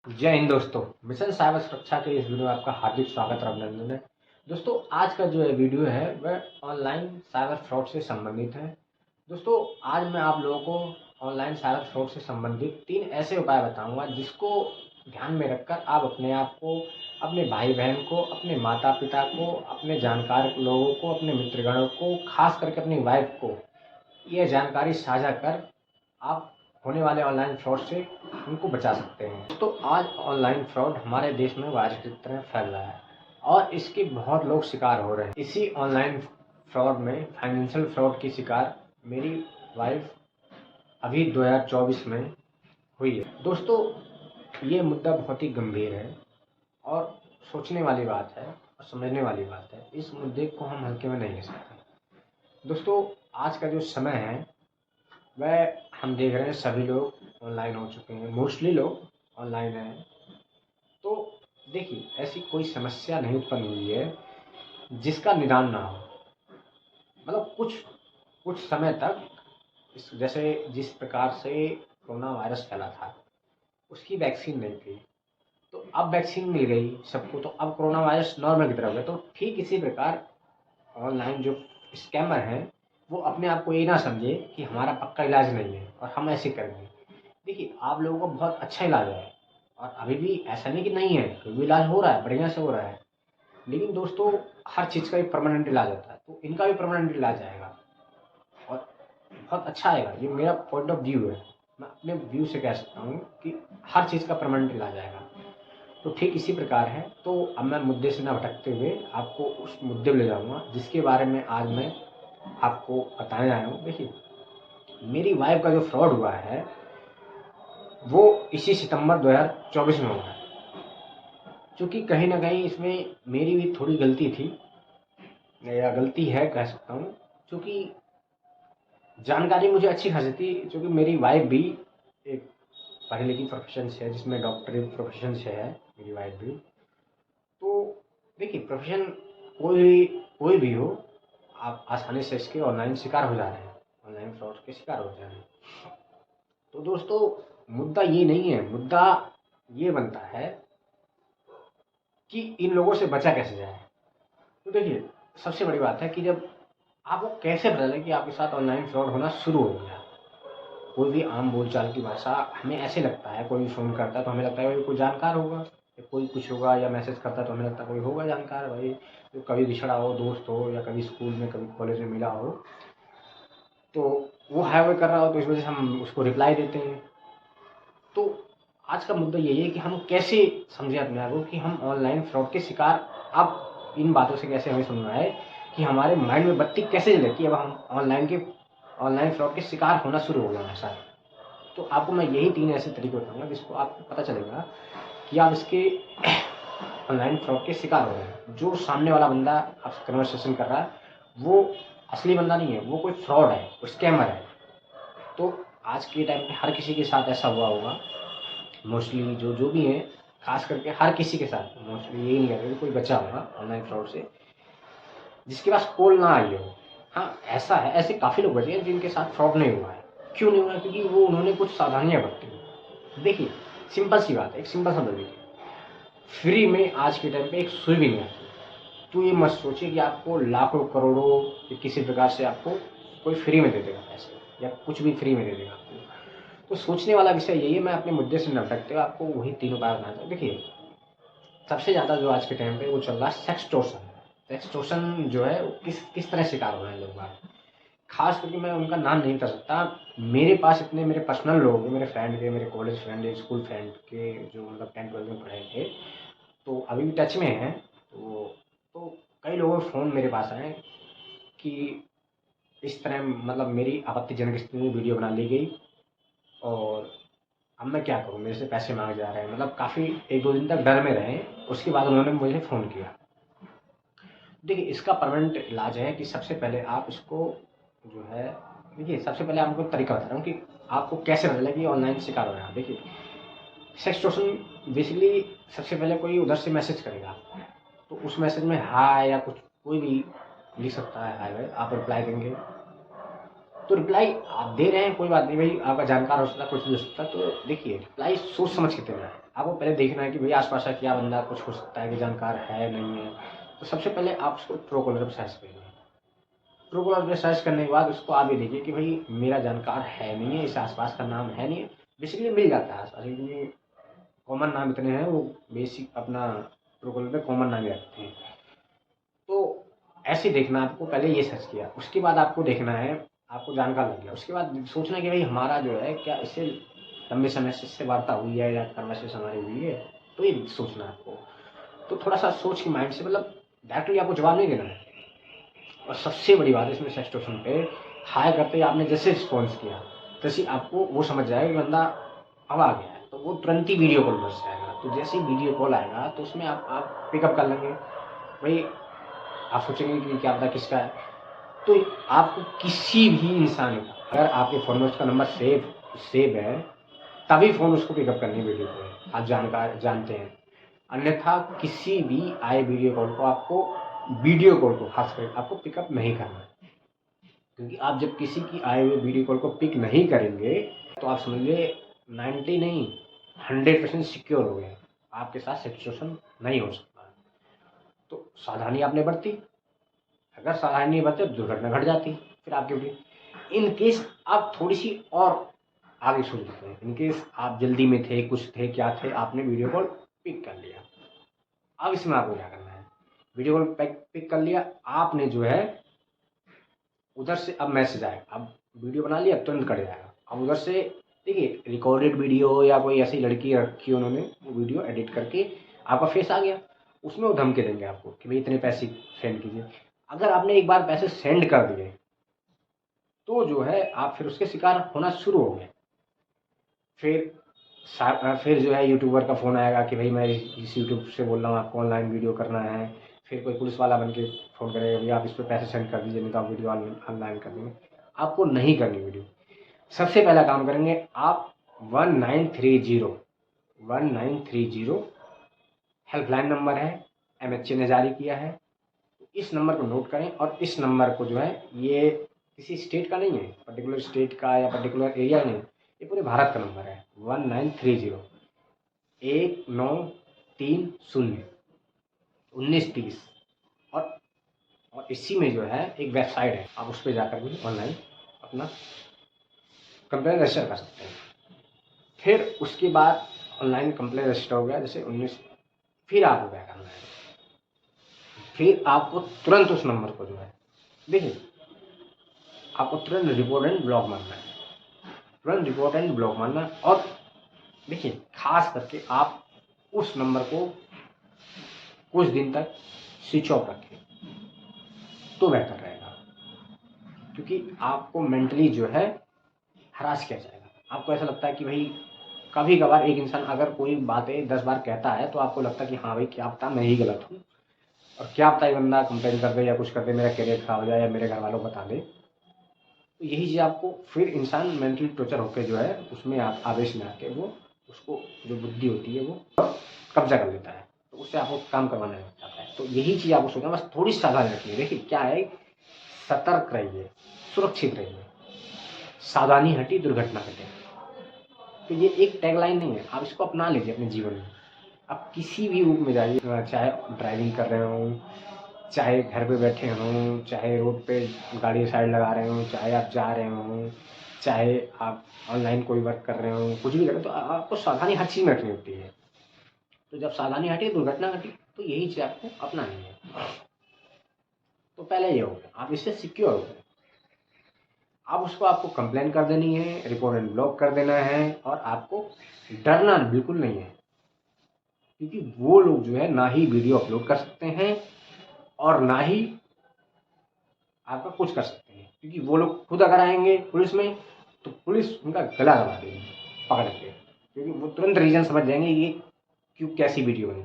जय हिंद दोस्तों। Mission cyber सुरक्षा के इस वीडियो में आपका हार्दिक स्वागत और अभिनंदन है। दोस्तों, आज का जो वीडियो है वह ऑनलाइन साइबर फ्रॉड से संबंधित है। दोस्तों, आज मैं आप लोगों को ऑनलाइन साइबर फ्रॉड से संबंधित 3 ऐसे उपाय बताऊंगा जिसको ध्यान में रखकर आप अपने आप को, अपने भाई बहन को, अपने माता पिता को, अपने जानकार लोगों को, अपने मित्रगणों को, खास करके अपनी वाइफ को यह जानकारी साझा कर आप होने वाले ऑनलाइन फ्रॉड से उनको बचा सकते हैं। तो आज ऑनलाइन फ्रॉड हमारे देश में वायरस की तरह फैल रहा है और इसके बहुत लोग शिकार हो रहे हैं। इसी ऑनलाइन फ्रॉड में फाइनेंशियल फ्रॉड की शिकार मेरी वाइफ अभी 2024 में हुई है। दोस्तों, ये मुद्दा बहुत ही गंभीर है और सोचने वाली बात है और समझने वाली बात है। इस मुद्दे को हम हल्के में नहीं ले सकते। दोस्तों, आज का जो समय है वह हम देख रहे हैं सभी लोग ऑनलाइन हो चुके हैं, मोस्टली लोग ऑनलाइन हैं। तो देखिए, ऐसी कोई समस्या नहीं उत्पन्न हुई है जिसका निदान ना हो। मतलब कुछ कुछ समय तक जैसे जिस प्रकार से कोरोना वायरस फैला था उसकी वैक्सीन नहीं थी, तो अब वैक्सीन मिल गई सबको, तो अब कोरोना वायरस नॉर्मल की तरफ गया। तो ठीक इसी प्रकार ऑनलाइन जो स्कैमर हैं वो अपने आप को ये ना समझे कि हमारा पक्का इलाज नहीं है और हम ऐसे करेंगे। देखिए, आप लोगों का बहुत अच्छा इलाज है और अभी भी ऐसा नहीं कि नहीं है, कोई भी इलाज हो रहा है, बढ़िया से हो रहा है। लेकिन दोस्तों, हर चीज़ का एक परमानेंट इलाज होता है, तो इनका भी परमानेंट इलाज आएगा और बहुत अच्छा आएगा। ये मेरा पॉइंट ऑफ व्यू है। मैं अपने व्यू से कह सकता हूँ कि हर चीज़ का परमानेंट इलाज आएगा। तो ठीक इसी प्रकार है। तो अब मैं मुद्दे से ना भटकते हुए आपको उस मुद्दे पे ले जाऊँगा जिसके बारे में आज मैं आपको बताने आया हूँ। देखिए, मेरी वाइफ़ का जो फ्रॉड हुआ है वो इसी सितंबर 2024 में हुआ है। चूँकि कहीं न कहीं इसमें मेरी भी थोड़ी गलती थी या गलती है कह सकता हूँ। चूँकि जानकारी मुझे अच्छी खासी थी, चूँकि मेरी वाइफ़ भी एक पढ़ी लिखी प्रोफ़ेशन से है, जिसमें डॉक्टरी प्रोफ़ेशन से है मेरी वाइफ़ भी। तो देखिए, प्रोफ़ेशन कोई भी हो, आप आसानी से इसके ऑनलाइन शिकार हो जा रहे हैं, ऑनलाइन फ्रॉड के शिकार हो जा रहे हैं। तो दोस्तों, मुद्दा ये नहीं है, मुद्दा ये बनता है कि इन लोगों से बचा कैसे जाए। तो देखिए, सबसे बड़ी बात है कि जब आपको कैसे पता चले कि आपके साथ ऑनलाइन फ्रॉड होना शुरू हो गया। कोई भी आम बोलचाल की भाषा हमें ऐसे लगता है, कोई भी फ़ोन करता है तो हमें लगता है भाई कोई जानकार होगा, या कोई कुछ होगा, या मैसेज करता है तो हमें लगता है कोई होगा जानकार भाई, जो कभी बिछड़ा हो, दोस्त हो, या कभी स्कूल में कभी कॉलेज में मिला हो, तो वो हाय वो कर रहा हो तो इस वजह से हम उसको रिप्लाई देते हैं। तो आज का मुद्दा यही है कि हम कैसे समझें अपने आप को कि हम ऑनलाइन फ्रॉड के शिकार। अब इन बातों से कैसे हमें समझ में आए कि हमारे माइंड में बत्ती कैसे जले कि अब हम ऑनलाइन फ्रॉड के शिकार होना शुरू हो गए हमारे साथ। तो आपको मैं यही 3 ऐसे तरीके बताऊँगा जिसको आपको पता चलेगा कि आप इसके ऑनलाइन फ्रॉड के शिकार हो रहे हैं। जो सामने वाला बंदा आपसे कन्वर्सेशन कर रहा है वो असली बंदा नहीं है, वो कोई फ्रॉड है, वो स्कैमर है। तो आज के टाइम पे हर किसी के साथ ऐसा हुआ होगा, मोस्टली जो भी हैं, खास करके हर किसी के साथ। मोस्टली यही नहीं कह रहे कि कोई बचा होगा ऑनलाइन फ्रॉड से जिसके पास कॉल ना आई हो। हाँ, ऐसा है, ऐसे काफ़ी लोग बचे हैं जिनके साथ फ्रॉड नहीं हुआ है। क्यों नहीं हुआ है? क्योंकि वो उन्होंने कुछ सावधानियाँ बरती। देखिए, सिंपल सी बात है, एक सिंपल सा देखिए, फ्री में आज के टाइम पे एक सुई भी नहीं आती। तो ये मत सोचिए कि आपको लाखों करोड़ों या किसी प्रकार से आपको कोई फ्री में दे देगा पैसे, या कुछ भी फ्री में दे देगा आपको। तो सोचने वाला विषय यही है। मैं अपने मुद्दे से न भटकते हुए आपको वही 3 उपाय बताना चाहता हूँ। देखिए, सबसे ज़्यादा जो आज के टाइम पे वो चल रहा है सेक्सटॉर्शन। सेक्सटॉर्शन जो है वो किस तरह शिकार हो रहे हैं लोग बाग। खास करके मैं उनका नाम नहीं बता सकता। मेरे पास इतने मेरे पर्सनल लोग हैं, मेरे फ्रेंड के, मेरे कॉलेज फ्रेंड है, स्कूल फ्रेंड के, जो मतलब 10-12 में पढ़े थे, तो अभी भी टच में हैं। तो कई लोगों के फ़ोन मेरे पास आए कि इस तरह मतलब मेरी आपत्तिजनक स्थिति में वीडियो बना ली गई और अब मैं क्या करूँ, मेरे से पैसे मांगे जा रहे हैं। मतलब काफ़ी 1-2 दिन तक डर में रहे। उसके बाद उन्होंने मुझे फ़ोन किया। देखिए, इसका परमानेंट इलाज है कि सबसे पहले आप इसको जो है, देखिए, सबसे पहले आपको तरीका बता रहा हूँ कि आपको कैसे पता चले कि ऑनलाइन शिकार हो रहे हैं आप। देखिए, सेक्सटॉर्शन बेसिकली सबसे पहले कोई उधर से मैसेज करेगा, तो उस मैसेज में हाय या कुछ कोई भी लिख सकता है, हाय वाय, आप रिप्लाई देंगे। तो रिप्लाई आप दे रहे हैं, कोई बात नहीं भाई, आपका जानकार हो सकता है, कुछ भी हो सकता है। तो देखिए रिप्लाई सोच समझ के देना है। आपको पहले देखना है कि भाई आस-पास का क्या बंदा कुछ हो सकता है कि जानकार है, नहीं है। तो सबसे पहले आप उसको ट्रूकॉलर पे सर्च करिए। ट्रूकॉलर पे सर्च करने के बाद उसको आप ये देखिए कि भाई मेरा जानकार है, नहीं है, इस आस-पास का नाम है, नहीं है। बेसिकली मिल जाता है आस-पास, क्योंकि कॉमन नाम इतने हैं, वो बेसिक अपना ट्रूकॉलर पे कॉमन नाम ही रखते हैं। तो ऐसे देखना आपको, पहले ये सर्च किया, उसके बाद आपको देखना है, आपको जानकार लग गया, उसके बाद सोचना कि भाई हमारा जो है क्या इससे लंबे समय से इससे वार्ता हुई है या कन्वर्सेशन हमारी हुई है, तो ये सोचना है आपको। तो थोड़ा सा सोच के माइंड से, मतलब डायरेक्टली आपको जवाब नहीं देना है। और सबसे बड़ी बात है इसमें सिचुएशन पे, हाय करते ही आपने जैसे रिस्पॉन्स किया, तैसे आपको वो समझ जाएगा कि बंदा अब आ गया है, तो वो तुरंत ही वीडियो कॉल बस जाएगा। तो जैसे ही वीडियो कॉल आएगा तो उसमें आप पिकअप कर लेंगे भाई। आप सोचेंगे कि क्या पता किसका है। तो आपको किसी भी इंसान का, अगर आपके फ़ोन में उसका नंबर सेव है, तभी फ़ोन उसको पिकअप करनी है वीडियो कॉल, आप जानते हैं। अन्यथा किसी भी आए वीडियो कॉल को आपको, वीडियो कॉल को खासकर आपको पिकअप नहीं करना है। क्योंकि आप जब किसी की आए हुए वीडियो कॉल को पिक नहीं करेंगे, तो आप समझिए 90 नहीं 100% सिक्योर हो गए, आपके साथ सिचुएशन नहीं हो सकता। तो सावधानी आपने बरती, अगर सावधानी नहीं बरते तो दुर्घटना घट जाती फिर आपके भी। इन केस आप थोड़ी सी और आगे सोच लेते हैं, इन केस आप जल्दी में थे, कुछ थे, क्या थे, आपने वीडियो कॉल पिक कर लिया। अब इसमें आपको क्या करना है, वीडियो कॉल पिक कर लिया आपने, जो है उधर से अब मैसेज आएगा, अब वीडियो बना लिया तुरंत कट जाएगा। अब उधर से देखिए रिकॉर्डेड वीडियो या कोई ऐसी लड़की रखी उन्होंने, वो वीडियो एडिट करके आपका फेस आ गया, उसमें वो धमकी देंगे आपको कि भाई इतने पैसे सेंड कीजिए। अगर आपने एक बार पैसे सेंड कर दिए तो जो है आप फिर उसके शिकार होना शुरू हो गए। फिर फिर जो है यूट्यूबर का फ़ोन आएगा कि भाई मैं इस यूट्यूब से बोल रहा हूँ, आपको ऑनलाइन वीडियो करना है। फिर कोई पुलिस वाला बन के फ़ोन करेगा, भैया आप इस पे पैसे सेंड कर दीजिए, नहीं तो आप वीडियो ऑनलाइन कर देंगे। आपको नहीं करनी वीडियो। सबसे पहला काम करेंगे आप, 1930 हेल्पलाइन नंबर है, एमएचए ने जारी किया है। इस नंबर को नोट करें, और इस नंबर को जो है, ये किसी स्टेट का नहीं है, पर्टिकुलर स्टेट का या पर्टिकुलर एरिया नहीं, ये पूरे भारत का नंबर है। 1930 1930 और इसी में जो है एक वेबसाइट है, आप उस पर जाकर भी ऑनलाइन अपना कंप्लेन रजिस्टर कर सकते हैं। फिर उसके बाद ऑनलाइन कंप्लेन रजिस्टर हो गया, जैसे 19, फिर आपको क्या करना है, फिर आपको तुरंत उस नंबर को जो है, देखिए आपको तुरंत रिपोर्ट एंड ब्लॉक मारना है, तुरंत रिपोर्ट एंड ब्लॉक मारना है। और देखिए खास करके आप उस नंबर को कुछ दिन तक स्विच ऑफ रखें तो बेहतर रहेगा, क्योंकि आपको मेंटली जो है हरास किया जाएगा। आपको ऐसा लगता है कि भाई, कभी कभार एक इंसान अगर कोई बातें 10 बार कहता है तो आपको लगता है कि हाँ भाई क्या पता मैं ही गलत हूँ, और क्या पता ये बंदा कंप्लेन कर दे या कुछ कर दे, मेरा करियर खराब हो जाए या मेरे घर वालों को बता दे। तो यही चीज़ आपको, फिर इंसान मेंटली टॉर्चर होकर जो है उसमें आप आवेश में आके वो, उसको जो बुद्धि होती है वो कब्जा कर लेता है, तो उससे आपको काम करवाना चाहता है। तो यही चीज़ आपको सोचना, बस थोड़ी सावधानी रखिए। देखिए क्या है, सतर्क रहिए, सुरक्षित रहिए, सावधानी हटी दुर्घटना घटे। तो ये एक टैगलाइन नहीं है, आप इसको अपना लीजिए अपने जीवन में। आप किसी भी रूप में जाइए, चाहे ड्राइविंग कर रहे हों, चाहे घर पे बैठे हों, चाहे रोड पे गाड़ी साइड लगा रहे हों, चाहे आप जा रहे हों, चाहे आप ऑनलाइन कोई वर्क कर रहे हों, कुछ भी कर रहे हो, तो आपको सावधानी हर चीज़ में रखनी होती है। तो जब सावधानी हटी दुर्घटना घटी, तो यही चीज़ आपको अपनानी है। तो पहले ये हो गया, आप इससे सिक्योर हो गए। अब उसको आपको कंप्लेन कर देनी है, रिपोर्ट एंड ब्लॉक कर देना है, और आपको डरना बिल्कुल नहीं है, क्योंकि वो लोग जो है ना ही वीडियो अपलोड कर सकते हैं और ना ही आपका कुछ कर सकते हैं। क्योंकि वो लोग खुद अगर आएंगे पुलिस में, तो पुलिस उनका गला दबा देगी पकड़ के, क्योंकि वो तुरंत रीज़न समझ जाएंगे ये क्यों, कैसी वीडियो बनी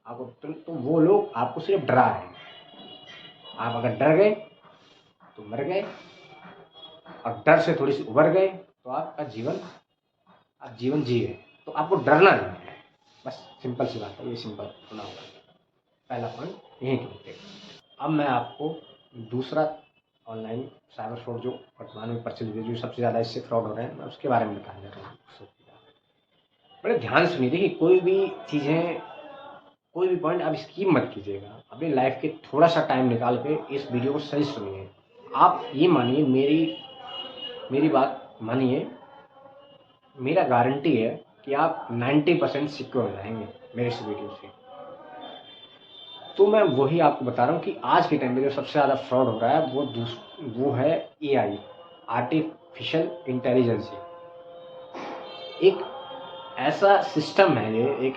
आपको तुरंत। तो वो लोग आपको सिर्फ डरा रहे हैं, आप अगर डर गए तो मर गए, और डर से थोड़ी सी उबर गए तो आपका जीवन, आप जीवन जी गए। तो आपको डरना नहीं है, बस सिंपल सी बात है, ये सिंपल होना होगा। पहला पॉइंट यहीं क्लियर। अब मैं आपको दूसरा ऑनलाइन साइबर फ्रॉड जो वर्तमान में प्रचलित है, जो सबसे ज़्यादा इससे फ्रॉड हो रहे हैं, मैं उसके बारे में बताने जा रहा हूँ। बड़े ध्यान सुनिए। देखिए, कोई भी चीज़ें, कोई भी पॉइंट आप स्किप मत कीजिएगा। अपनी लाइफ के थोड़ा सा टाइम निकाल के इस वीडियो को सही सुनिए। आप ये मानिए, मेरी मेरी बात मानिए, मेरा गारंटी है कि आप 90% सिक्योर हो जाएंगे मेरे इस वीडियो से। तो मैं वही आपको बता रहा हूँ कि आज के टाइम में जो सबसे ज़्यादा फ्रॉड हो रहा है वो है AI, आर्टिफिशियल इंटेलिजेंस। एक ऐसा सिस्टम है, ये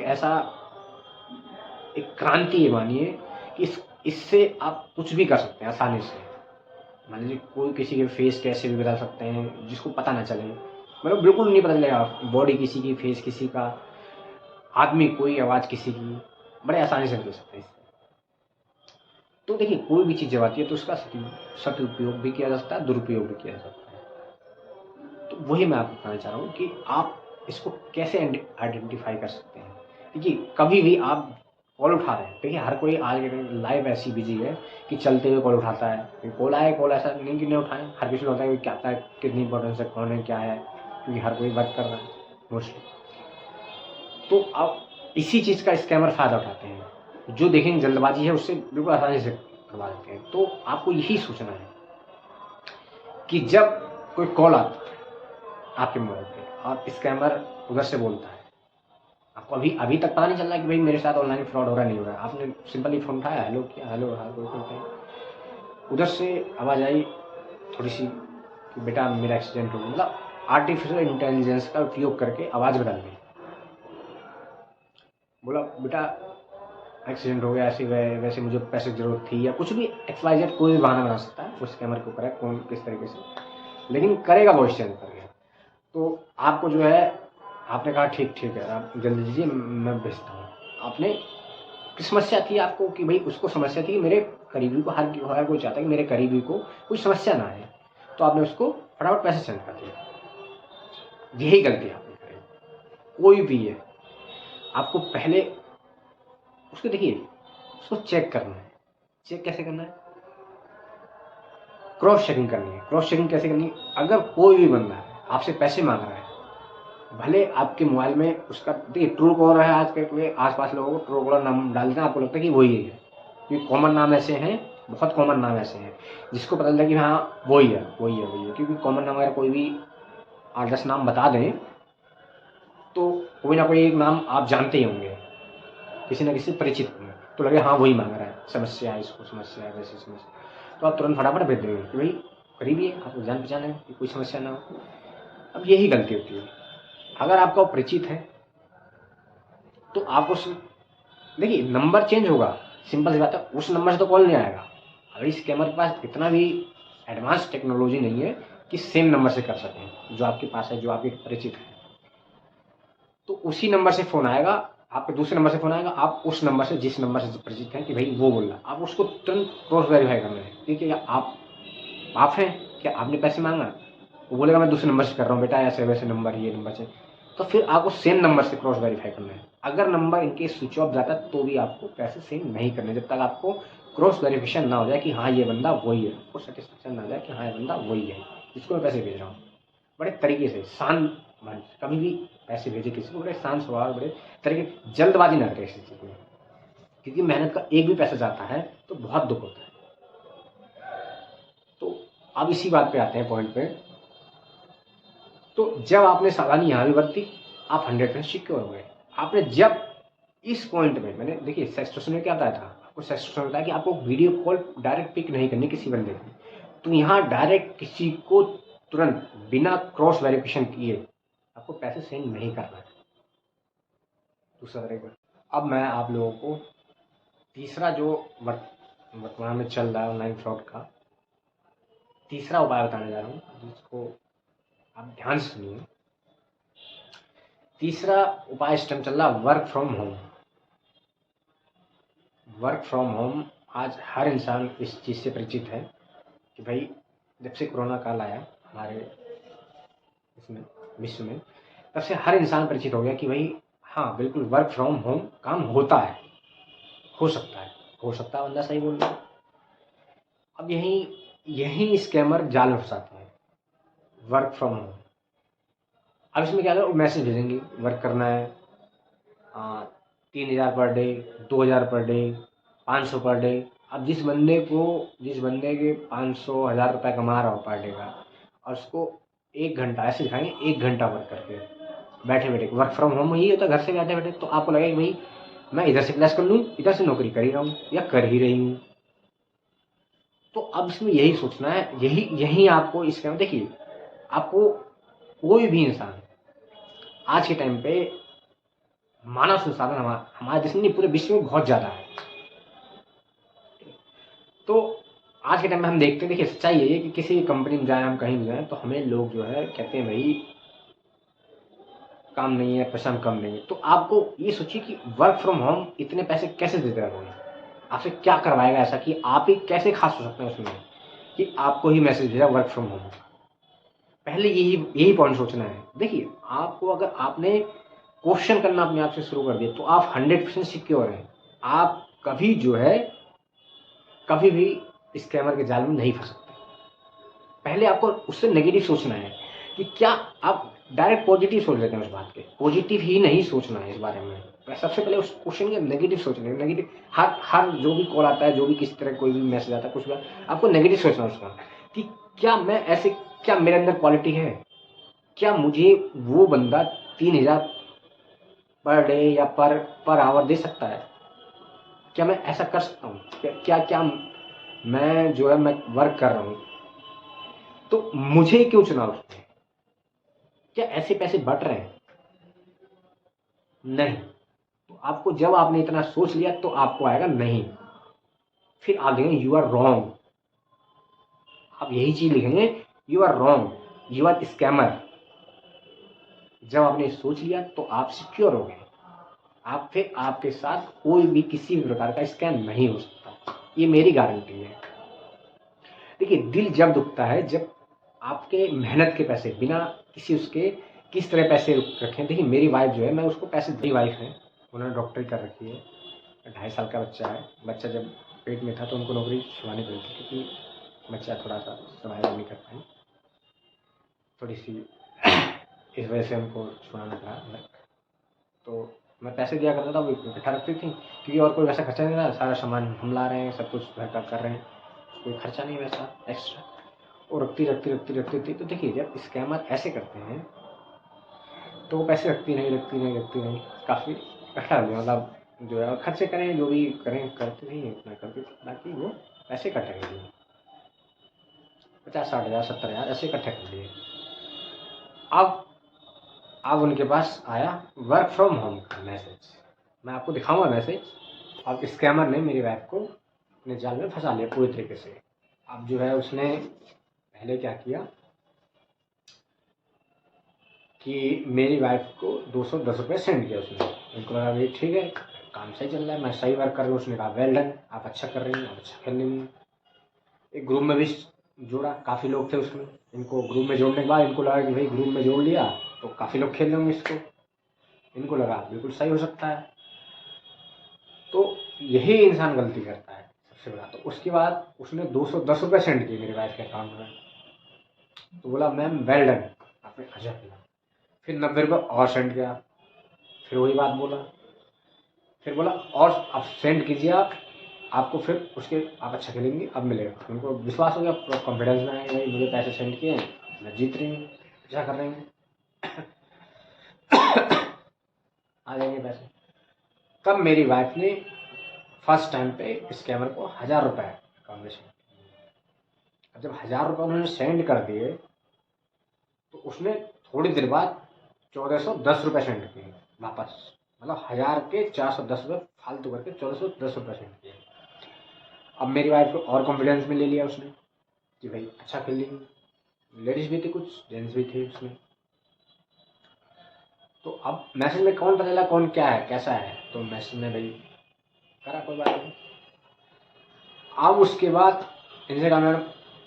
एक क्रांति है मानिए, कि इससे आप कुछ भी कर सकते हैं आसानी से। मान लीजिए कोई किसी के फेस कैसे भी बदल सकते हैं जिसको पता ना चले, मतलब बिल्कुल नहीं पता चलेगा, बॉडी किसी की, फेस किसी का, आदमी कोई, आवाज़ किसी की, बड़े आसानी से बदल सकते हैं इससे। तो देखिए, कोई भी चीज़ जब आती है तो उसका सदुपयोग भी किया जा सकता है, दुरुपयोग भी किया जा सकता है। तो वही मैं आपको बताना चाह रहा हूँ कि आप इसको कैसे आइडेंटिफाई कर सकते हैं। देखिए, कभी भी आप कॉल उठा रहे हैं, देखिए हर कोई आज के टाइम लाइफ ऐसी बिजी है कि चलते हुए कॉल उठाता है। कॉल आए, कॉल ऐसा नहीं कि नहीं उठाएं, हर किसी को होता है कि क्या आता है, कितनी इंपॉर्टेंस है, कौन है, क्या है, क्योंकि हर कोई वर्क कर रहा है मोस्टली। तो आप इसी चीज़ का स्कैमर फ़ायदा उठाते हैं, जो देखेंगे जल्दबाजी है उससे बिल्कुल आसानी से करवा देते हैं। तो आपको यही सोचना है कि जब कोई कॉल आता है आपके मोबाइल पे और स्कैमर उधर से बोलता है, आपको अभी तक पता नहीं चल रहा है कि भाई मेरे साथ ऑनलाइन फ्रॉड हो रहा है, नहीं हो रहा है। आपने सिंपली फ़ोन उठाया, हेलो किया, हेलो हाँ कोई बोलते हैं, उधर से आवाज़ आई थोड़ी सी कि बेटा मेरा एक्सीडेंट हो गया, मतलब आर्टिफिशियल इंटेलिजेंस का उपयोग करके आवाज़ बदल दी। बोला बेटा एक्सीडेंट हो गया, ऐसे वैसे मुझे पैसे की ज़रूरत थी, या कुछ भी XYZ, कोई भी बहाना बना सकता है उस स्कैमर के ऊपर है कौन किस तरीके से, लेकिन करेगा वॉइस चेंज करके। तो आपको जो है, आपने कहा ठीक है, आप जल्दी दीजिए मैं भेजता हूँ। आपने किस समस्या थी आपको, कि भाई उसको समस्या थी कि मेरे करीबी को, हर कोई चाहता है कि मेरे करीबी को कोई समस्या ना आए, तो आपने उसको फटाफट पैसे सेंड कर दिया। यही गलती आपने करी, कोई भी है। आपको पहले उसको देखिए, उसको चेक करना है। चेक कैसे करना है? क्रॉस चेकिंग करनी है। क्रॉस चेकिंग कैसे करनी है? अगर कोई भी बंदा है आपसे पैसे मांग रहा है, भले आपके मोबाइल में उसका, देखिए ट्रू कॉलर है, आज के आसपास लोगों को ट्रू कॉलर नाम डालते हैं, आपको लगता है कि वही है, क्योंकि कॉमन नाम ऐसे हैं, बहुत कॉमन नाम ऐसे हैं जिसको पता चलता है कि हाँ वही है। क्योंकि कॉमन नाम अगर कोई भी 8-10 नाम बता दें तो कोई ना कोई एक नाम आप जानते ही होंगे, किसी न किसी परिचित होंगे, तो लगे हाँ वही मांग रहा है, समस्या है, इसको समस्या है, वैसी समस्या, तो आप तुरंत फटाफट भेज देंगे कि भाई करीबी है, आपको जान पहचान है, कि कोई समस्या ना हो। अब यही गलती होती है। अगर आपका परिचित है तो आप उस, देखिए नंबर चेंज होगा, सिंपल सी बात है, उस नंबर से तो कॉल नहीं आएगा। अगर इस स्कैमर के पास इतना भी एडवांस टेक्नोलॉजी नहीं है कि सेम नंबर से कर सकें जो आपके पास है, जो आपके परिचित है, तो उसी नंबर से फ़ोन आएगा, आपके दूसरे नंबर से फ़ोन आएगा, आप उस नंबर से, जिस नंबर से परिचित हैं कि भाई वो बोल रहा है, आप उसको तुरंत क्रॉस वेरीफाई करना है, ठीक है, आप हैं, क्या आपने पैसे मांगा? वो बोलेगा मैं दूसरे नंबर से कर रहा हूँ बेटा, ऐसे वैसे नंबर, ये नंबर से, तो फिर आपको सेम नंबर से क्रॉस वेरीफाई करना है। अगर नंबर इनके स्विच ऑफ जाता है तो भी आपको पैसे सेंड नहीं करने, जब तक आपको क्रॉस वेरिफिकेशन ना हो जाए कि हाँ ये बंदा वही है, आपको सेटिस्फेक्शन ना हो जाए कि हाँ ये बंदा वही है जिसको मैं पैसे भेज रहा हूँ। बड़े तरीके से शांत मन, कभी भी पैसे भेजे किसी को, बड़े शांत स्वभाव, बड़े तरीके, जल्दबाजी ना करें किसी चीज़ में, क्योंकि मेहनत का एक भी पैसा जाता है तो बहुत दुख होता है। तो अब इसी बात पे आते हैं, पॉइंट पे। तो जब आपने सावधानी यहाँ भी बरती, आप 100% सिक्योर हो गए। आपने जब इस पॉइंट में, मैंने देखिए सेक्सटोशन में क्या बताया था आपको, सेक्सटोशन में बताया कि आपको वीडियो कॉल डायरेक्ट पिक नहीं करनी किसी बंदे की, तो यहाँ डायरेक्ट किसी को तुरंत बिना क्रॉस वेरिफिकेशन किए आपको पैसे सेंड नहीं करना है। दूसरा तरीका, अब मैं आप लोगों को तीसरा जो वर्तमान में चल रहा है ऑनलाइन फ्रॉड का तीसरा उपाय बताने जा रहा हूँ, जिसको आप ध्यान से सुनिए। तीसरा उपाय इस टाइम चल रहा है work from home. Work from home आज हर इंसान इस चीज़ से परिचित है कि भाई जब से कोरोना काल आया हमारे इसमें विश्व में, तब से हर इंसान परिचित हो गया कि भाई हाँ बिल्कुल वर्क फ्रॉम होम काम होता है, हो सकता है बंदा सही बोल रहा है। अब यही यही स्कैमर जाल में फंसाते हैं। वर्क फ्रॉम होम, अब इसमें क्या करो, मैसेज भेजेंगे वर्क करना है, 3,000 per day, 2,000 per day, 500 per day. अब जिस बंदे के 500 1000 रुपये कमा रहा हो पर डे का, और उसको 1 घंटा ऐसे दिखाएंगे, 1 घंटा वर्क करके बैठे बैठे। वर्क फ्रॉम होम यही होता है, घर से बैठे बैठे। तो आपको लगेगा कि भाई मैं इधर से क्लास कर लूँ, इधर से नौकरी कर ही रहा हूँ या कर ही रही हूँ। तो अब इसमें यही सोचना है, यही यही आपको इसके, देखिए आपको कोई भी इंसान आज के टाइम पे, मानव संसाधन हमारे देश में नहीं, पूरे विश्व में बहुत ज़्यादा है। तो आज के टाइम में हम देखते हैं, देखिए सच्चाई यही है कि किसी भी कंपनी में जाएं, हम कहीं भी जाएं, तो हमें लोग जो है कहते हैं भाई काम नहीं है, पैसा कम नहीं है। तो आपको ये सोचिए कि वर्क फ्रॉम होम इतने पैसे कैसे देते हैं लोग, आपसे क्या करवाएगा ऐसा कि आप ही कैसे खास हो सकते हैं उसमें कि आपको ही मैसेज भेजा वर्क फ्रॉम होम। पहले यही पॉइंट सोचना है। देखिए आपको, अगर आपने क्वेश्चन करना अपने आप से शुरू कर दिया, तो आप 100% सिक्योर हैं। आप कभी जो है कभी भी स्कैमर के जाल में नहीं फंस सकते। पहले आपको उससे नेगेटिव सोचना है कि क्या आप डायरेक्ट पॉजिटिव सोच लेते हैं उस बात के, पॉजिटिव ही नहीं सोचना है इस बारे में। सबसे पहले उस क्वेश्चन के नेगेटिव सोचना है। नेगेटिव हर जो भी कॉल आता है, जो भी किसी तरह कोई भी मैसेज आता है, कुछ भी, आपको नेगेटिव सोचना है उसका कि क्या मैं ऐसे, क्या मेरे अंदर क्वालिटी है, क्या मुझे वो बंदा 3,000 पर डे या पर आवर दे सकता है, क्या मैं ऐसा कर सकता हूँ, क्या क्या मैं जो है मैं वर्क कर रहा हूँ, तो मुझे क्यों चुना उसने, क्या ऐसे पैसे बट रहे हैं? नहीं। तो आपको, जब आपने इतना सोच लिया, तो आपको आएगा नहीं। फिर आप लिखेंगे यू आर रॉन्ग। आप यही चीज लिखेंगे, you are wrong, you are scammer. जब आपने सोच लिया तो आप सिक्योर हो गए। आप फिर आपके साथ कोई भी किसी भी प्रकार का स्कैम नहीं हो सकता, ये मेरी गारंटी है। देखिए दिल जब दुखता है, जब आपके मेहनत के पैसे बिना किसी उसके, किस तरह पैसे रखें। देखिए मेरी वाइफ जो है, मैं उसको पैसे दी, वाइफ है, उन्होंने डॉक्टरी कर रखी है, 2.5 साल का बच्चा है। बच्चा जब पेट में था तो उनको नौकरी छुड़ानी पड़ी थी, क्योंकि बच्चा थोड़ा सा सर्वाइव नहीं कर पाए, थोड़ी सी इस वजह से उनको छुड़ाना पड़ा अलग। तो मैं पैसे दिया करता था, वो इकट्ठा रखती थी, क्योंकि और कोई वैसा खर्चा नहीं था, सारा सामान हम ला रहे हैं, सब कुछ घर का कर रहे हैं, कोई खर्चा नहीं वैसा एक्स्ट्रा। वो रखती थी। तो देखिए जब स्कैमर ऐसे करते हैं, तो वो पैसे रखती नहीं, काफ़ी इकट्ठा कर दिया, मतलब जो है खर्चे करें, जो भी करें करते थे, इतना करते थे, ताकि वो पैसे इकट्ठे कर लिए, 50-60 हज़ार 70 हज़ार ऐसे इकट्ठे कर लिए। अब उनके पास आया वर्क फ्रॉम होम का मैसेज, मैं आपको दिखाऊंगा मैसेज। अब स्कैमर ने मेरी वाइफ को अपने जाल में फंसा लिया पूरी तरीके से। अब जो है उसने पहले क्या किया कि मेरी वाइफ को 210 रुपये सेंड किया उसने। उनको लगा भाई ठीक है, काम सही चल रहा है, मैं सही वर्क कर रहा हूँ। उसने कहा वेल डन, आप अच्छा कर रही हैं, आप अच्छा खेल रही हैं। एक ग्रुप में भी जोड़ा, काफ़ी लोग थे उसमें। इनको ग्रुप में जोड़ने के बाद इनको लगा कि भाई ग्रुप में जोड़ लिया तो काफ़ी लोग खेल रहे होंगे इसको, इनको लगा बिल्कुल सही हो सकता है। तो यही इंसान गलती करता है सबसे बड़ा। तो उसके बाद उसने 210 रुपये सेंड किए मेरे वाइफ के अकाउंट में। तो बोला मैम वेल डन, आपने अच्छा किया। फिर 90 रुपये और सेंड किया, फिर वही बात बोला, फिर बोला और आप सेंड कीजिए, आप आपको फिर उसके, आप अच्छा खेलेंगे अब मिलेगा। उनको विश्वास हो गया, पूरा कॉन्फिडेंस में आया, भाई मुझे पैसे सेंड किए हैं, मैं जीत रही हूँ, अच्छा कर रही हूँ, आ जाएंगे पैसे। तब मेरी वाइफ ने फर्स्ट टाइम पे स्कैमर को 1,000 रुपये अकाउंट में सेंड किए। अब जब 1,000 रुपये उन्होंने सेंड कर दिए, तो उसने थोड़ी देर बाद 1,410 रुपये सेंड किए वापस। मतलब 1,000 के 410 रुपये फालतू करके 1,410 रुपये सेंड किए। अब मेरी वाइफ को और कॉन्फिडेंस में ले लिया उसने कि भाई अच्छा खेल लेंगे। लेडीज भी थी, कुछ जेंट्स भी थे उसमें। तो अब मैसेज में कौन पता चला कौन क्या है कैसा है, तो मैसेज में भाई करा, कोई बात नहीं। अब उसके बाद इनसे कहा मैंने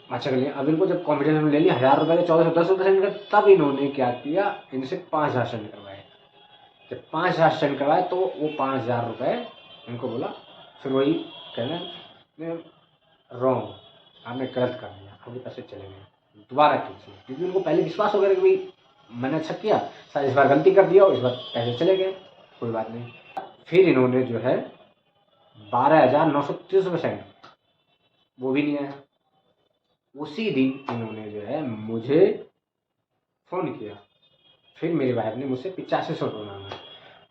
अच्छा कर लिया। अब इनको जब कॉन्फिडेंस में ले लिया, 1,000 रुपये के 1,410 रुपये सेंड कर, तब इन्होंने क्या किया, इनसे 5,000 सेंड करवाए। जब 5,000 सेंड करवाए तो वो 5,000 रुपये इनको बोला, फिर वही कहना रॉन्ग, आपने गलत कर दिया, आपके पैसे चले गए, दोबारा कीजिए। क्योंकि उनको पहले विश्वास हो गया कि भाई मैंने अच्छा किया, शायद इस बार गलती कर दिया और इस बार पैसे चले गए, कोई बात नहीं। फिर इन्होंने जो है 12,930 रुपये सेंड, वो भी नहीं आया। उसी दिन इन्होंने जो है मुझे फ़ोन किया। फिर मेरी वाइफ ने मुझसे 8500 रुपये मांगा।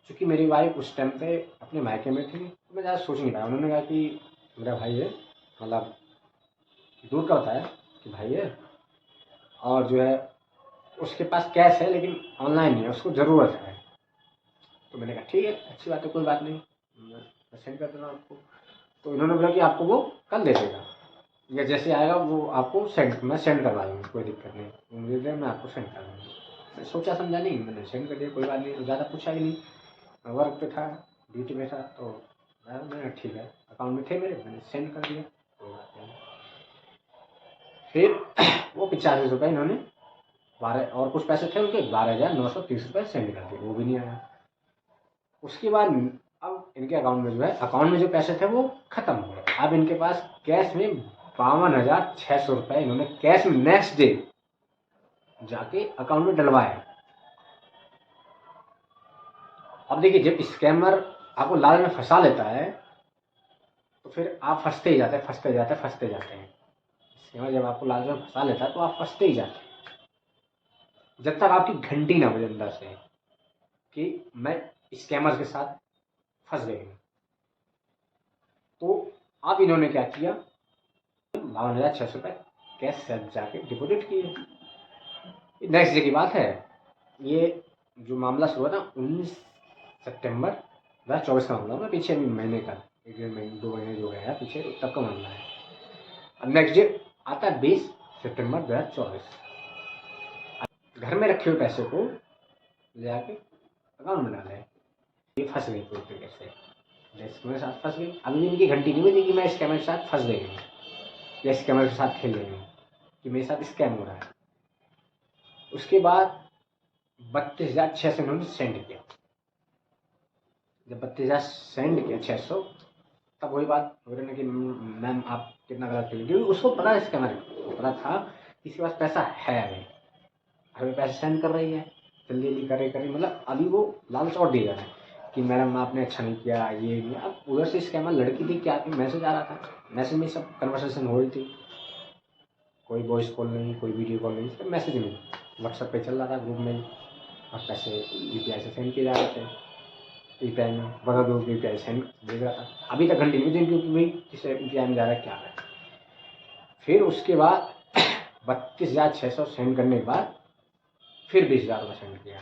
चूँकि मेरी वाइफ उस टाइम पे अपने मायके में थी, तो मैं ज़्यादा सोच नहीं पाया। उन्होंने कहा कि मेरा भाई है, मतलब दूर का बताया कि भाई है, और जो है उसके पास कैश है लेकिन ऑनलाइन नहीं है, उसको ज़रूरत है। तो मैंने कहा ठीक है, अच्छी बात है, कोई बात नहीं, मैं सेंड कर दूँगा आपको। तो इन्होंने बोला कि आपको वो कल दे देगा, या जैसे आएगा वो आपको मैं सेंड करवा दूँगी, कोई दिक्कत नहीं, वो मुझे दे, मैं आपको सेंड कर दूँगी। मैं सोचा समझा नहीं, मैंने सेंड कर दिया, कोई बात नहीं, ज़्यादा पूछा ही नहीं। मैं वर्क पे था, ड्यूटी में था, तो मैंने ठीक है, अकाउंट में थे मेरे, मैंने सेंड कर दिया, कोई बात नहीं। फिर वो 85 रुपये इन्होंने 12 और कुछ पैसे थे उनके, 12,930 रुपये सेंड कर दिए, वो भी नहीं आया। उसके बाद अब इनके अकाउंट में जो है, अकाउंट में जो पैसे थे वो खत्म हो गए। अब इनके पास कैश में 52,600 रुपये इन्होंने कैश में नेक्स्ट डे जाके अकाउंट में डलवाया। अब देखिए, जब स्कैमर आपको लालच में फंसा लेता है तो फिर आप फंसते ही जाते हैं, फंसते जाते हैं, फंसते जाते हैं। स्कैमर जब आपको लालच में फंसा लेता है तो आप फंसते ही जाते हैं, जब तक आपकी घंटी ना बजे अंदर से कि मैं स्कैमर के साथ फंस गई हूँ। तो अब इन्होंने क्या किया, 52,600 रुपये कैश से जाके डिपॉजिट किए। नेक्स्ट डे की बात है, ये जो मामला शुरू हुआ था 19 सितंबर 2024 का मामला, पीछे महीने का, 1 महीने 2 महीने जो गया है पीछे, तब का मामला है। अब नेक्स्ट डे आता है 20 सितंबर 2024। घर में रखे हुए पैसे को ले आके अकाउंट में डाले, ये फंस गई पूरी तरीके से, स्कैमर के साथ फंस गई। अभी इनकी घंटी नहीं बजी कि मैं स्कैमर के साथ फंस गई हूँ या स्कैमर के साथ खेल रही हूँ, कि मेरे साथ स्कैम हो रहा है। उसके बाद 32,600 इन्होंने सेंड किया। जब 32,000 सेंड किया 600, तब वही बात हो रही ना कि मैम आप कितना गलत कर, क्योंकि उसको पता है, स्कैमर को पता था कि इसके पास पैसा है, अभी पैसे सेंड कर रही है, जल्दी जल्दी करे, मतलब अभी वो लालच और दे रहा है कि मैडम आपने अच्छा नहीं किया, ये नहीं। अब उधर से स्कैमर लड़की थी, क्या आपकी मैसेज आ रहा था, मैसेज में सब कन्वर्सेशन हो रही थी, कोई वॉइस कॉल नहीं, कोई वीडियो कॉल नहीं, सिर्फ मैसेज में, व्हाट्सएप पे चल रहा था ग्रुप में, और पैसे यूपीआई से सेंड किए जा रहे थे, यूपीआई में बगल में यूपीआई सेंड भेज रहा था। अभी तक घंटे नहीं, क्योंकि भाई किसे यूपीआई में जा रहा है, क्या है। फिर उसके बाद 32,600 सेंड करने के बाद फिर 20,000 रुपये सेंड किया,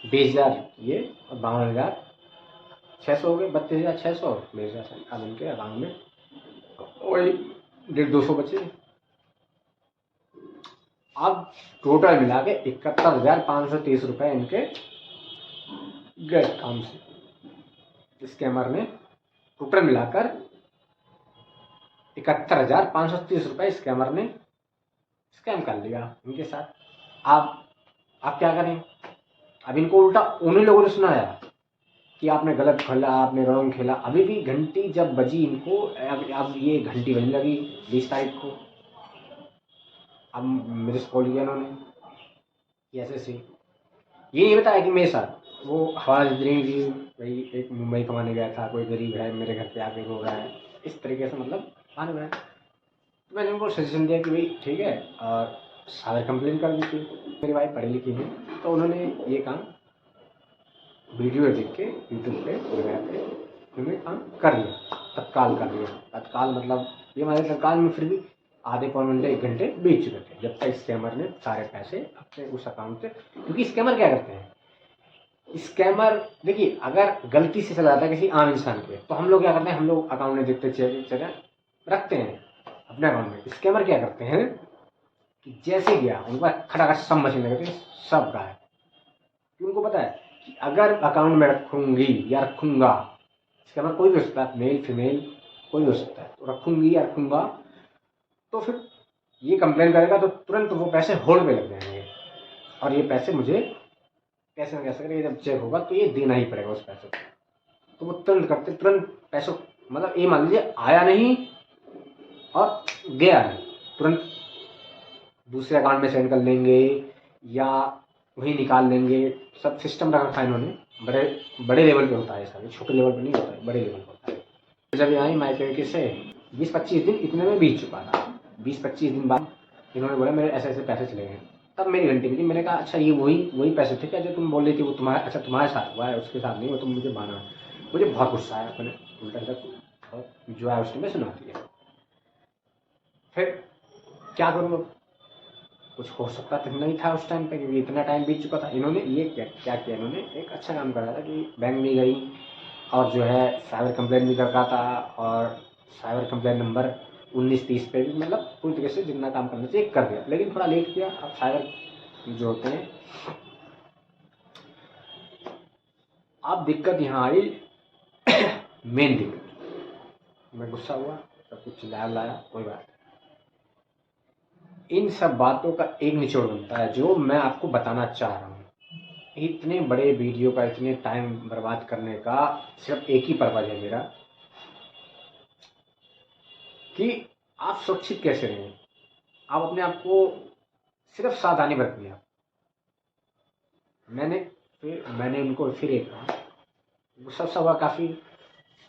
20,000 ये और 52,600 हो गए, 32,600, 20,000 अब उनके अकाउंट में वही 150 बचे। अब टोटल मिला के 71,530 रुपये इनके गए काम से। स्कैमर ने टोटल मिलाकर 71,530 रुपये स्कैमर ने स्कैम कर लिया इनके साथ। आप क्या करें, अब इनको उल्टा उन्हीं लोगों ने सुनाया कि आपने गलत खेला, आपने रॉन्ग खेला। अभी भी घंटी जब बजी इनको, अब ये घंटी बजने लगी 20 तारीख को। अब मेरे से कॉल किया उन्होंने कि ऐसे ये नहीं बताया कि मेरे साथ वो हवाला दे कि भाई एक मुंबई कमाने गया था, कोई गरीब है, मेरे घर पे आके रो रहा है, इस तरीके से, मतलब मान गए। तो मैंने उनको सजेशन दिया कि भाई ठीक है, और सारे कंप्लेन कर दी थी। मेरी वाइफ पढ़ी लिखी है, तो उन्होंने ये काम वीडियो देख के यूट्यूब पे वगैरह पे उन्होंने काम कर लिया, तत्काल कर लिया। तत्काल मतलब ये हमारे तत्काल में फिर भी आधे पौन घंटे 1 घंटे बीत चुके थे, जब तक स्कैमर ने सारे पैसे अपने उस अकाउंट से, क्योंकि स्कैमर क्या करते हैं, स्कैमर देखिए अगर गलती से चला जाता है किसी आम इंसान के, तो हम लोग क्या करते हैं, हम लोग अकाउंट में देखते जगह रखते हैं अपने अकाउंट में। स्कैमर क्या करते हैं कि जैसे गया उनका खटाखट सब मशीन लगाते हैं, सब गायब। क्योंकि उनको पता है कि अगर अकाउंट में रखूंगी या रखूंगा, स्कैमर कोई भी हो सकता है, मेल फीमेल कोई भी हो सकता है, तो रखूंगी या रखूंगा, तो फिर ये कंप्लेन करेगा तो तुरंत वो पैसे होल्ड पे लग जाएंगे, और ये पैसे मुझे कैसे ना कैसे करके जब चेक होगा तो ये देना ही पड़ेगा उस पैसे को। तो वो तुरंत करते, तुरंत पैसों, मतलब ये मान लीजिए आया नहीं और गया है, तुरंत दूसरे अकाउंट में सेंड कर लेंगे या वहीं निकाल लेंगे। सब सिस्टम रखा है इन्होंने, बड़े बड़े लेवल पे होता है ऐसा, छोटे लेवल पे नहीं होता है, बड़े लेवल पे होता है। जब आई माई तरीके से 20-25 दिन इतने में बीत चुका था। 20-25 दिन बाद इन्होंने बोला मेरे ऐसे ऐसे पैसे चले गए। तब मेरी घंटी बजी। मैंने कहा अच्छा ये वही पैसे थे क्या जो तुम बोल रही थी वो तुम्हारा, अच्छा तुम्हारे साथ हुआ है, उसके साथ नहीं, वो तुम मुझे बहाना। मुझे बहुत गुस्सा आया, मैंने उल्टा सीधा जो है उस टाइम में सुना दिया। फिर क्या करूँ अब, कुछ हो सकता तो नहीं था उस टाइम पे, क्योंकि इतना टाइम बीत चुका था। इन्होंने ये क्या किया, इन्होंने एक अच्छा काम करा था कि बैंक में गई और जो है साइबर कंप्लेन भी कर रहा था, और साइबर कंप्लेन नंबर 1930 पे भी मतलब पूरी तरीके से जितना काम करना चाहिए कर दिया, लेकिन थोड़ा लेट किया। अब साइबर जो होते हैं, अब दिक्कत यहाँ आई मेन दिक्कत, मैं गुस्सा हुआ, सब कुछ चिल्लाया लाया, कोई बात। इन सब बातों का एक निचोड़ बनता है जो मैं आपको बताना चाह रहा हूँ। इतने बड़े वीडियो का इतने टाइम बर्बाद करने का सिर्फ एक ही पर्पज है मेरा, कि आप सुरक्षित कैसे रहें। आप अपने आप को सिर्फ सावधानी बरतिए। मैंने उनको फिर एक कहा, गुस्सा हुआ काफ़ी,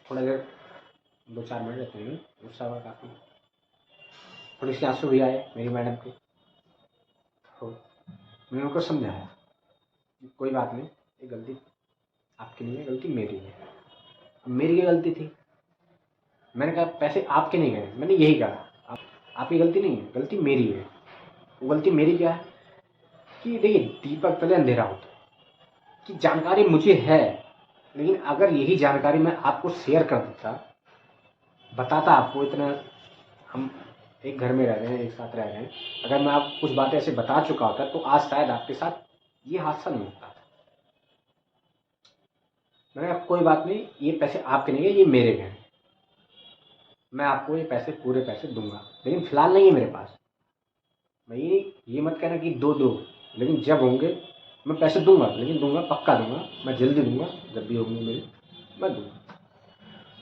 थोड़ा देर 2-4 मिनट रहते हैं, गुस्सा हुआ काफ़ी, थोड़ी सी आंसू भी आए मेरी मैडम के। तो मैंने उनको समझाया कोई बात नहीं, ये गलती आपकी नहीं है, गलती मेरी है। अब मेरी ये गलती थी, मैंने कहा पैसे आपके नहीं गए, मैंने यही कहा, आपकी गलती नहीं है, गलती मेरी है। वो गलती मेरी क्या है कि देखिए, दीपक तले अंधेरा होता है, कि जानकारी मुझे है, लेकिन अगर यही जानकारी मैं आपको शेयर कर देता, बताता आपको, इतना हम एक घर में रह रहे हैं, एक साथ रह रहे हैं, अगर मैं आपको कुछ बातें ऐसे बता चुका होता तो आज शायद आपके साथ ये हादसा नहीं होता था। मैंने कहा कोई बात नहीं, ये पैसे आपके नहीं है, ये मेरे हैं, मैं आपको ये पैसे पूरे पैसे दूंगा, लेकिन फिलहाल नहीं है मेरे पास। भाई ये मत कहना कि दो दो, लेकिन जब होंगे मैं पैसे दूंगा, लेकिन दूंगा पक्का दूंगा, मैं जल्दी दूंगा, जब भी होंगे मेरे मैं दूंगा।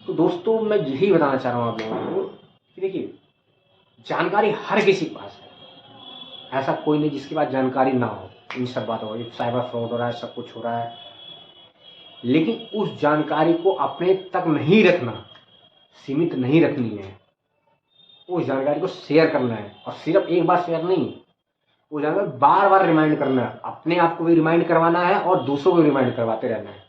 तो दोस्तों मैं यही बताना चाह रहा हूँ आप लोगों को कि देखिए, जानकारी हर किसी के पास है, ऐसा कोई नहीं जिसके पास जानकारी ना हो। इन सब बातों का साइबर फ्रॉड हो रहा है, सब कुछ हो रहा है, लेकिन उस जानकारी को अपने तक नहीं रखना, सीमित नहीं रखनी है। उस जानकारी को शेयर करना है, और सिर्फ एक बार शेयर नहीं, वो जानकारी बार बार रिमाइंड करना है। अपने आप को भी रिमाइंड करवाना है और दूसरों को भी रिमाइंड करवाते रहना है।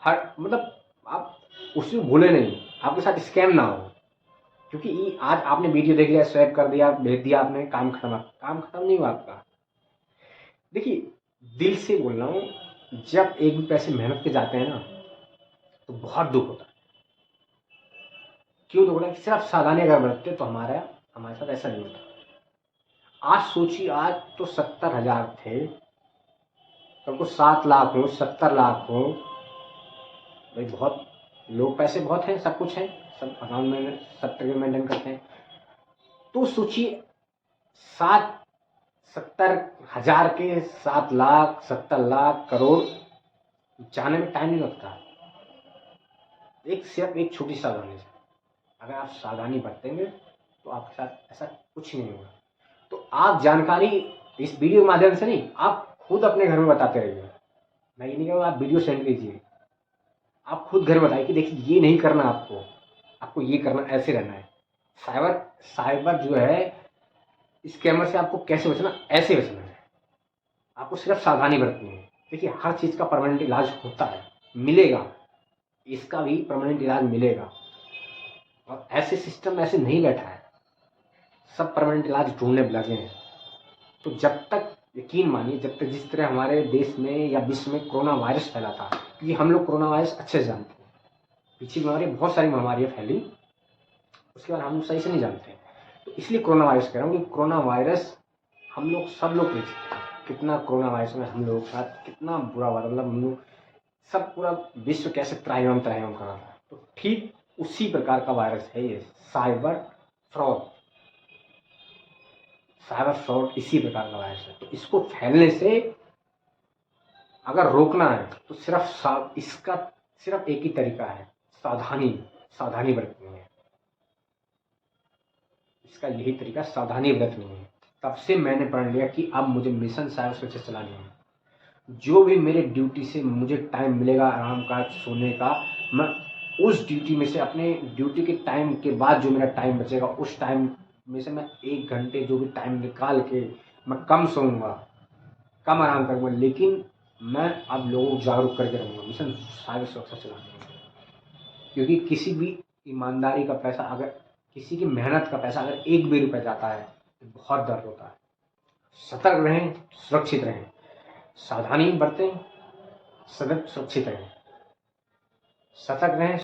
हर मतलब आप उसी को भूले नहीं, आपके साथ स्कैम ना हो। क्योंकि ये आज आपने वीडियो देख लिया, स्वैप कर दिया, भेज दिया आपने, काम खत्म। काम खत्म नहीं हुआ आपका। देखिए, दिल से बोल रहा हूँ, जब एक भी पैसे मेहनत के जाते हैं ना, तो बहुत दुख होता है। क्यों दुख होता है? सिर्फ सावधानी अगर बरतते तो हमारे साथ ऐसा नहीं होता। आज सोचिए, आज तो 70,000 थे, कल को 7 लाख हो, 70 लाख हो, भाई बहुत लोग, पैसे बहुत हैं, सब कुछ है, सब अकाउंट में सब तरीके मेंटेन करते हैं। तो सोचिए, 70,000 के 7 लाख, 70 लाख, करोड़ जाने में टाइम नहीं लगता। सिर्फ एक छोटी सावधानी से, अगर आप सावधानी बरतेंगे तो आपके साथ ऐसा कुछ नहीं होगा। तो आप जानकारी इस वीडियो के माध्यम से नहीं, आप खुद अपने घर में बताते रहिए। मैं ये नहीं कहूँगा आप वीडियो सेंड कीजिए, आप खुद घर में बताइए कि देखिए ये नहीं करना, आपको ये करना, ऐसे रहना है। साइबर साइबर जो है, स्कैमर से आपको कैसे बचना, ऐसे बचना है। आपको सिर्फ सावधानी बरतनी है। देखिए, हर चीज़ का परमानेंट इलाज होता है, मिलेगा, इसका भी परमानेंट इलाज मिलेगा। और ऐसे सिस्टम ऐसे नहीं बैठा है, सब परमानेंट इलाज ढूंढने लगे हैं। तो जब तक, यकीन मानिए, जब तक जिस तरह हमारे देश में या विश्व में कोरोना वायरस फैला था, क्योंकि हम लोग कोरोना वायरस अच्छे से जानते हैं, पीछे बीमारी बहुत सारी महामारियाँ फैली, उसके बाद हम लोग सही से नहीं जानते। तो इसलिए कोरोना वायरस कह रहा हूँ कि कोरोना वायरस हम लोग सब लोग देख सकते हैं, कितना कोरोना वायरस में हम लोगों के साथ कितना बुरा हुआ, मतलब हम लोग सब, पूरा विश्व कैसे त्राहिमाम त्राहिमाम कर रहा था। तो ठीक उसी प्रकार का वायरस है ये साइबर फ्रॉड। साइबर फ्रॉड इसी प्रकार का वायरस है। तो इसको फैलने से अगर रोकना है तो इसका सिर्फ एक ही तरीका है, सावधानी, सावधानी बरतनी है। इसका यही तरीका सावधानी बरतनी है। तब से मैंने पढ़ लिया कि अब मुझे मिशन साइबर सुरक्षा चलानी है। जो भी मेरे ड्यूटी से मुझे टाइम मिलेगा आराम का, सोने का, मैं उस ड्यूटी में से अपने ड्यूटी के टाइम के बाद जो मेरा टाइम बचेगा उस टाइम में से मैं 1 घंटे जो भी टाइम निकाल के मैं कम सोऊंगा, कम आराम करूंगा, लेकिन मैं अब लोगों को जागरूक करके रहूँगा मिशन साइबर सुरक्षा चलाने में। क्योंकि किसी भी ईमानदारी का पैसा, अगर किसी की मेहनत का पैसा अगर एक भी रुपया जाता है तो बहुत दर्द होता है। सतर्क रहें, सुरक्षित रहें, सावधानी बरतें, सदैव सुरक्षित रहें, सतर्क रहें।